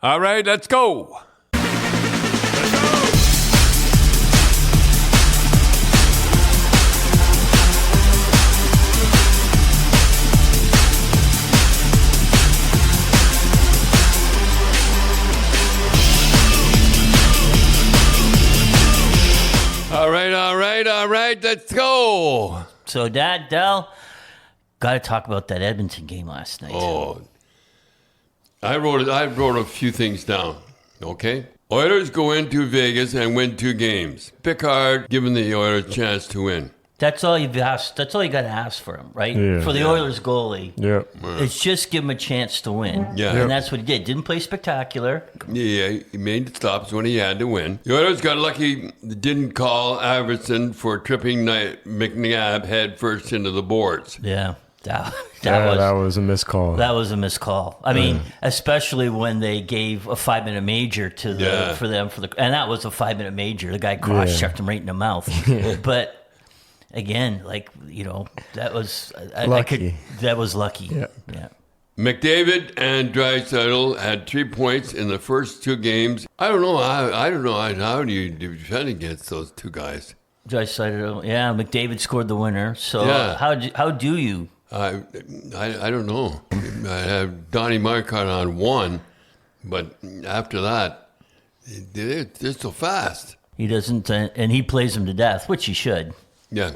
All right, let's go. All right, let's go. So, Dad, Del, got to talk about that Edmonton game last night. Oh, I wrote a few things down, okay? Oilers go into Vegas and win 2 games. Pickard giving the Oilers a chance to win. That's all you've asked. That's all you got to ask for him, right? Yeah. For the Oilers goalie. Yeah. It's just give him a chance to win. Yeah. And that's what he did. Didn't play spectacular. Yeah, he made the stops when he had to win. The Oilers got lucky, didn't call Iverson for tripping McNabb head first into the boards. Yeah. That was a missed call. That was a missed call. I mean, especially when they gave a 5-minute major to for them and that was a 5-minute major. The guy cross-checked him right in the mouth. But again, that was lucky. That was lucky. Yeah. McDavid and Draisaitl had 3 points in the first 2 games. I don't know how do you defend against those 2 guys? Draisaitl, McDavid scored the winner. So how do you? I don't know. I have Donnie Marcotte on 1, but after that, they're so fast. He doesn't, and he plays him to death, which he should. Yeah.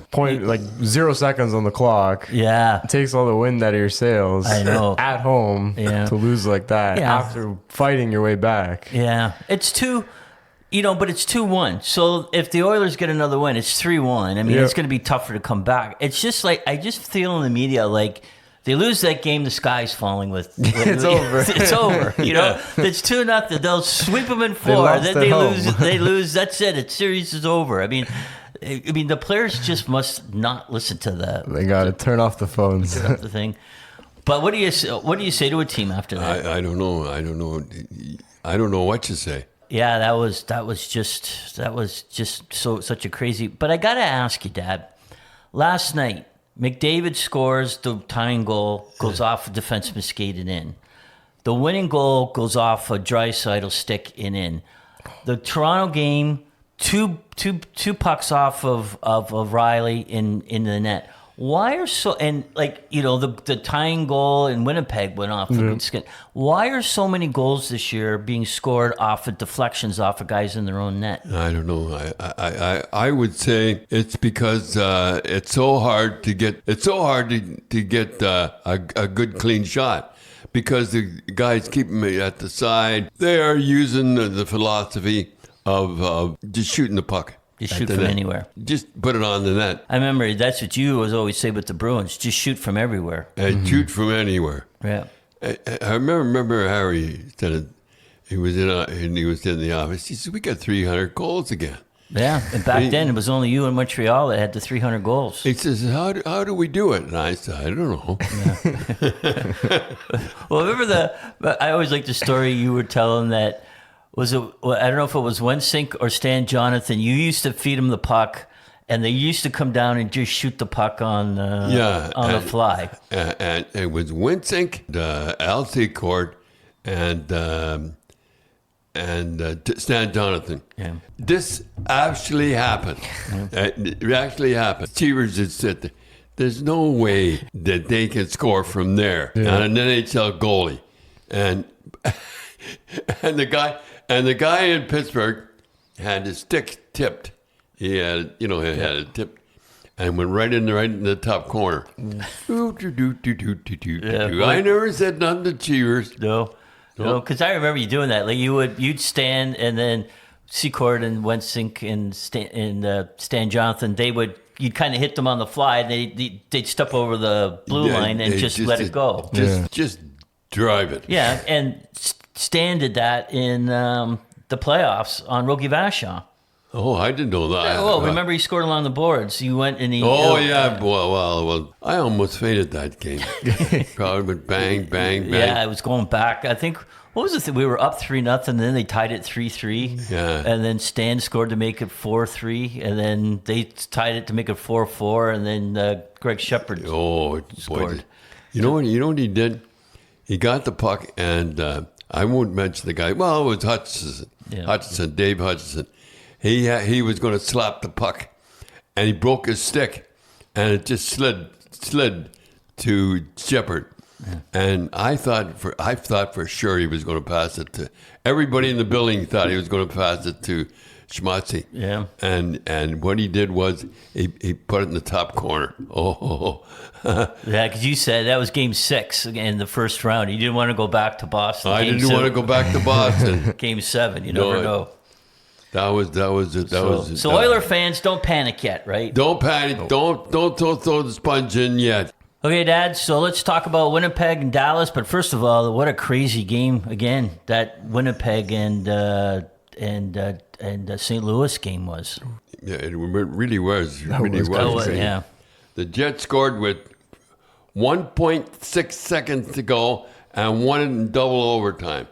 0 seconds on the clock. Yeah. It takes all the wind out of your sails. I know. At home to lose like that after fighting your way back. Yeah. It's but it's 2-1. So if the Oilers get another win, it's 3-1. I mean, it's going to be tougher to come back. It's just I just feel in the media like they lose that game, the sky's falling with it's over. It's over. It's 2-0. They'll sweep them in 4. Then they lose. They lose. That's it. The series is over. I mean, the players just must not listen to that. They got to turn off the phones. Turn off the thing. But what do you say to a team after that? I don't know. I don't know what to say. Yeah, that was just such a crazy. But I got to ask you, Dad. Last night, McDavid scores the tying goal, goes off a defenseman skated in. The winning goal goes off a Draisaitl stick and in. The Toronto game, two pucks off of Riley in the net. Why are the tying goal in Winnipeg went off the skin. Why are so many goals this year being scored off of deflections off of guys in their own net? I don't know. I would say it's because it's so hard to get a good clean shot because the guys keep them at the side. They are using the philosophy of just shooting the puck. Just shoot from anywhere. Just put it on the net. I remember that's what you always say with the Bruins. Just shoot from everywhere. And shoot from anywhere. Yeah. I remember Harry said it. He was in the office. He said, "We got 300 goals again." Yeah, and back then it was only you in Montreal that had the 300 goals. He says, "How do we do it?" And I said, "I don't know." Yeah. Well, remember I always like the story you were telling that. I don't know if it was Wensink or Stan Jonathan. You used to feed him the puck, and they used to come down and just shoot the puck on the fly. And it was Wensink, Al Secord, and Stan Jonathan. Yeah. This actually happened. It actually happened. Cheevers had said, "There's no way that they can score from there on an NHL goalie," and the guy in Pittsburgh had his stick tipped. He had it tipped, and went right in the top corner. I never said nothing to Cheevers. No, because I remember you doing that. Like you'd stand, and then Secord and Wensink and Stan Jonathan, you'd kind of hit them on the fly. They'd step over the blue line and just let it go. Just drive it. Yeah, and Stan did that in the playoffs on Rogie Vachon. Oh, I didn't know that. Well, remember he scored along the boards. You went and he... Oh, yeah. Well, I almost fainted that game. Crowd went bang, bang, bang. Yeah, it was going back. I think, what was the thing? We were up 3-0, and then they tied it 3-3. Yeah. And then Stan scored to make it 4-3, and then they tied it to make it 4-4, and then Greg Shepard scored. Boy. You know what he did? He got the puck, and I won't mention the guy. Well, it was Hutchinson. Yeah. Dave Hutchinson. He was going to slap the puck, and he broke his stick, and it just slid to Shepard. Yeah. And I thought for sure he was going to pass it to everybody in the building. Thought he was going to pass it to Schmatzy. Yeah. And what he did was he put it in the top corner. Oh. Yeah, because you said that was Game 6 in the first round. You didn't want to go back to Boston. I didn't want to go back to Boston. Game 7, you never know. That was it. So Oiler fans, don't panic yet, right? Don't panic. Don't throw the sponge in yet. Okay, Dad, so let's talk about Winnipeg and Dallas. But first of all, what a crazy game again that Winnipeg and St. Louis game was. Yeah, it really was. It really was. Yeah. The Jets scored with 1.6 seconds to go and won it in double overtime.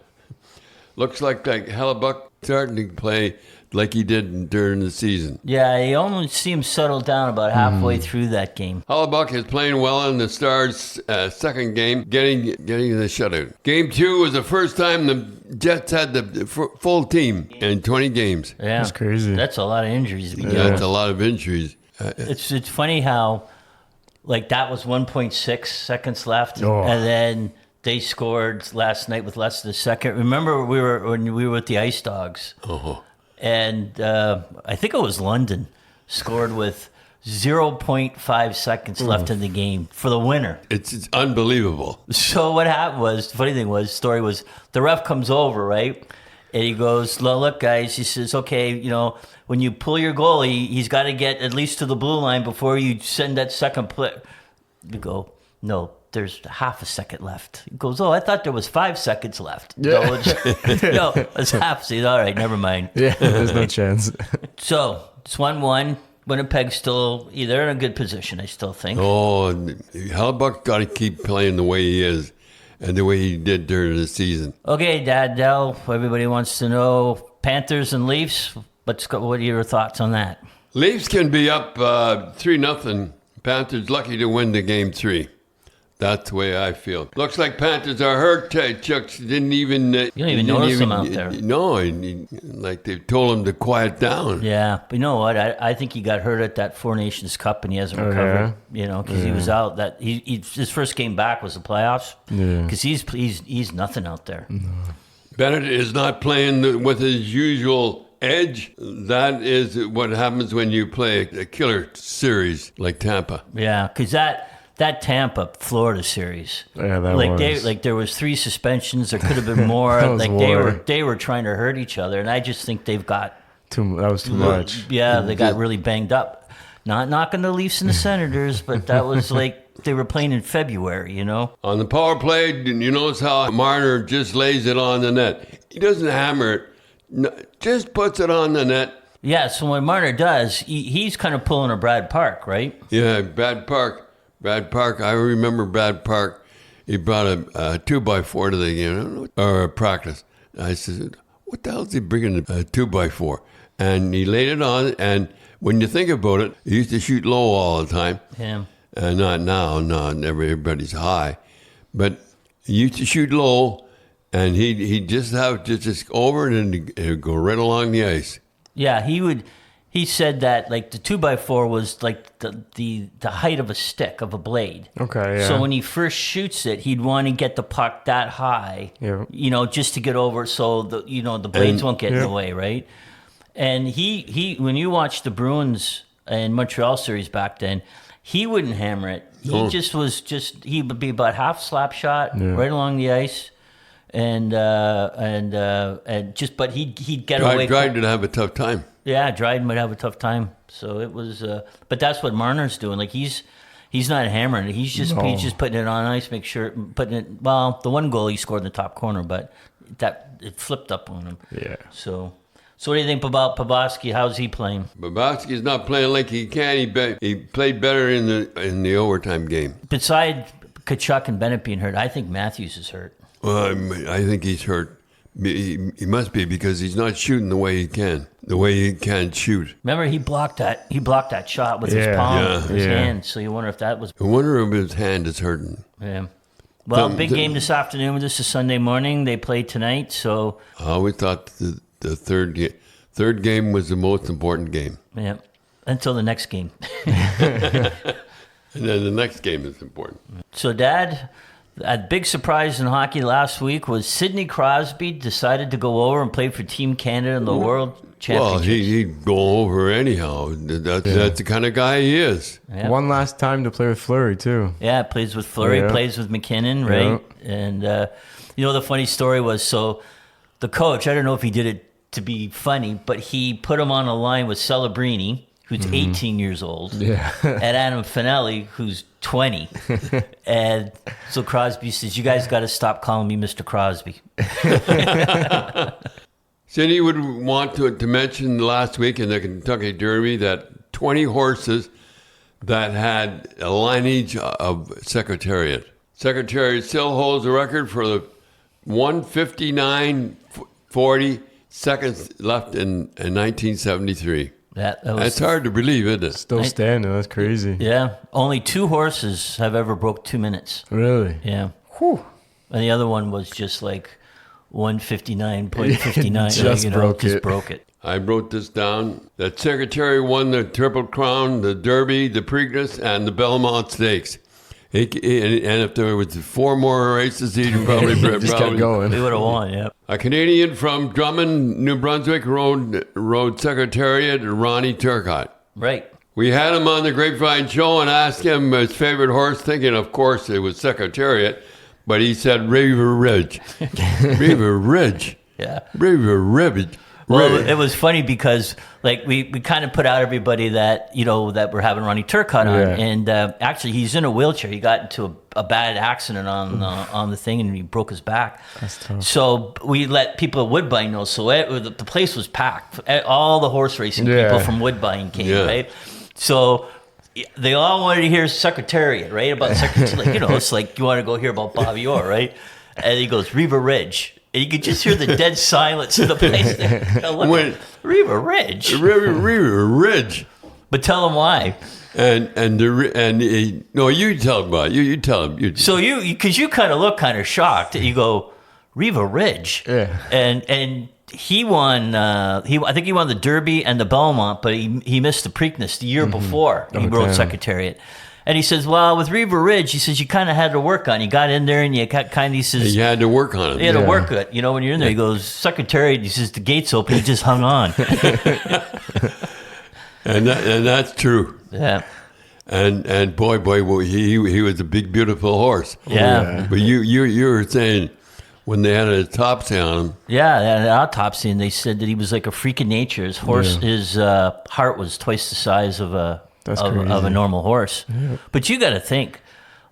Looks like Hellebuck starting to play like he did during the season. Yeah, he almost seemed settled down about halfway through that game. Hellebuck is playing well in the Stars' second game, getting the shutout. Game 2 was the first time the Jets had the full team in 20 games. Yeah, that's crazy. That's a lot of injuries. That's a lot of injuries. It's funny how, that was 1.6 seconds left, and then they scored last night with less than a second. Remember when we were with the Ice Dogs? And I think it was London scored with 0.5 seconds left in the game for the winner. It's unbelievable. So what happened was, the funny thing was, story was, the ref comes over, right? And he goes, look, guys, he says, okay, when you pull your goalie, he's got to get at least to the blue line before you send that second play. You go, no, there's half a second left. He goes, I thought there was 5 seconds left. Yeah. It's half. So all right, never mind. Yeah, there's no chance. So it's 1-1. Winnipeg's still, they're in a good position, I still think. Oh, Hellebuck's got to keep playing the way he is and the way he did during the season. Okay, Dad, Del, everybody wants to know Panthers and Leafs. What are your thoughts on that? Leafs can be up 3-0. Panthers lucky to win the game 3. That's the way I feel. Looks like Panthers are hurt. Chuck didn't even... you don't even notice them out there. No, like they told him to quiet down. Yeah, but you know what? I think he got hurt at that Four Nations Cup and he hasn't recovered. Because he was out. His first game back was the playoffs. Because he's nothing out there. No. Bennett is not playing with his usual edge. That is what happens when you play a killer series like Tampa. Yeah, because that Tampa Florida series. Yeah, that was. There was 3 suspensions. There could have been more. They were trying to hurt each other, and I just think they've got that was too much. Yeah, they got really banged up. Not knocking the Leafs and the Senators, but that was they were playing in February, On the power play, you notice how Marner just lays it on the net. He doesn't hammer it. No, just puts it on the net. Yeah, so when Marner does, he's kind of pulling a Brad Park, right? Yeah, Brad Park, I remember Brad Park. He brought a 2x4 to the game, or a practice. I said, what the hell is he bringing a 2x4? And he laid it on, and when you think about it, he used to shoot low all the time. Yeah. Not now, everybody's high. But he used to shoot low, and he'd just have to just over it and it'd go right along the ice. Yeah, he said that the 2x4 was like the height of a stick, of a blade. Okay, yeah. So when he first shoots it, he'd want to get the puck that high, just to get over so the blades won't get in the way, right? And he when you watch the Bruins and Montreal series back then, he wouldn't hammer it. He he would be about half slap shot right along the ice. And but he'd get away. Dryden would have a tough time. Yeah, Dryden would have a tough time. So it was, but that's what Marner's doing. He's not hammering it. He's just putting it on ice, putting it. Well, the one goal he scored in the top corner, but it flipped up on him. Yeah. So what do you think about Pavelski? How's he playing? Pavelski's not playing like he can. He played better in the overtime game. Besides Kachuk and Bennett being hurt, I think Matthews is hurt. Well, I think he's hurt. He must be because he's not shooting the way he can shoot. Remember, he blocked that shot with his palm, his hand. So you wonder if that was. I wonder if his hand is hurting. Yeah. Well, big game this afternoon. This is Sunday morning. They play tonight, so... I always thought the third game was the most important game. Yeah, until the next game. And then the next game is important. So, Dad, a big surprise in hockey last week was Sidney Crosby decided to go over and play for Team Canada in the World Championship. Well, he'd go over anyhow. That's the kind of guy he is. Yeah. One last time to play with Fleury, too. Yeah, plays with Fleury, plays with McKinnon, right? Yeah. And, the funny story was, so the coach, I don't know if he did it to be funny, but he put him on a line with Celebrini, who's 18 years old, and Adam Finelli, who's 20. And so Crosby says, you guys got to stop calling me Mr. Crosby. Cindy would want to mention last week in the Kentucky Derby that 20 horses that had a lineage of Secretariat. Secretariat still holds the record for the 1:59:40 seconds left in 1973. That's hard to believe, isn't it? Still standing. That's crazy. Yeah. Only 2 horses have ever broke 2 minutes. Really? Yeah. Whew. And the other one was just like 1:59.59. Just broke it. I wrote this down. That Secretary won the Triple Crown, the Derby, the Preakness, and the Belmont Stakes. And if there was 4 more races, he'd probably just kept going. We would have won, yeah. A Canadian from Drummond, New Brunswick, rode Secretariat, Ronnie Turcotte. Right. We had him on the Grapevine show and asked him his favorite horse, thinking, of course, it was Secretariat, but he said River Ridge. River Ridge. Yeah. River Ridge. Well, it was funny because like we kind of put out everybody that that we're having Ronnie Turcotte on, and actually he's in a wheelchair. He got into a bad accident on the thing and he broke his back. That's tough. So we let people at Woodbine know. So the place was packed. All the horse racing people from Woodbine came, right? So they all wanted to hear Secretariat, right? About Secretariat, it's like you want to go hear about Bobby Orr, right? And he goes Riva Ridge. And you could just hear the dead silence in the place. Riva Ridge. River Ridge. But tell him why. No, you tell him about it. You tell him. So because you kind of look kind of shocked. You go, Riva Ridge. Yeah. And he won. I think he won the Derby and the Belmont, but he missed the Preakness the year before. He rode Secretariat. And he says, well, with Riva Ridge, he says, you kind of had to work on it. You got in there and you he says... You had to work on it. You had to work it. When you're in there, he goes, Secretariat, he says, the gate's open. He just hung on. and that's true. Yeah. And boy, he was a big, beautiful horse. Yeah. But you were saying when they had an autopsy on him... Yeah, they had an autopsy, and they said that he was like a freak of nature. His horse, his heart was twice the size of a normal horse. Yeah. But you got to think,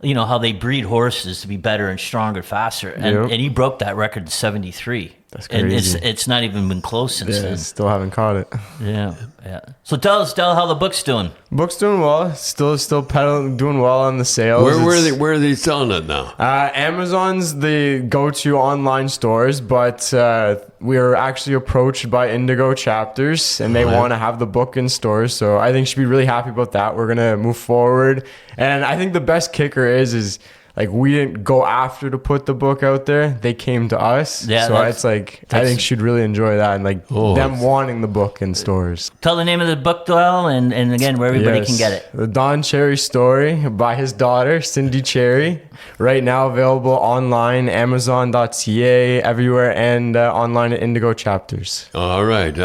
how they breed horses to be better and stronger, faster. And he broke that record in 73. That's crazy. And it's not even been close since then. Still haven't caught it. Yeah. So tell how the book's doing. Book's doing well. Still pedaling, doing well on the sales. Where are they selling it now? Amazon's the go-to online stores, but we were actually approached by Indigo Chapters, and they want to have the book in stores. So I think she'd be really happy about that. We're gonna move forward, and I think the best kicker is. Like, we didn't go after to put the book out there. They came to us. Yeah, so it's like, I think she'd really enjoy that. And them wanting the book in stores. Tell the name of the book, Doyle, and again, where everybody can get it. The Don Cherry Story by his daughter, Cindy Cherry. Right now available online, Amazon.ca, everywhere, and online at Indigo Chapters. All right.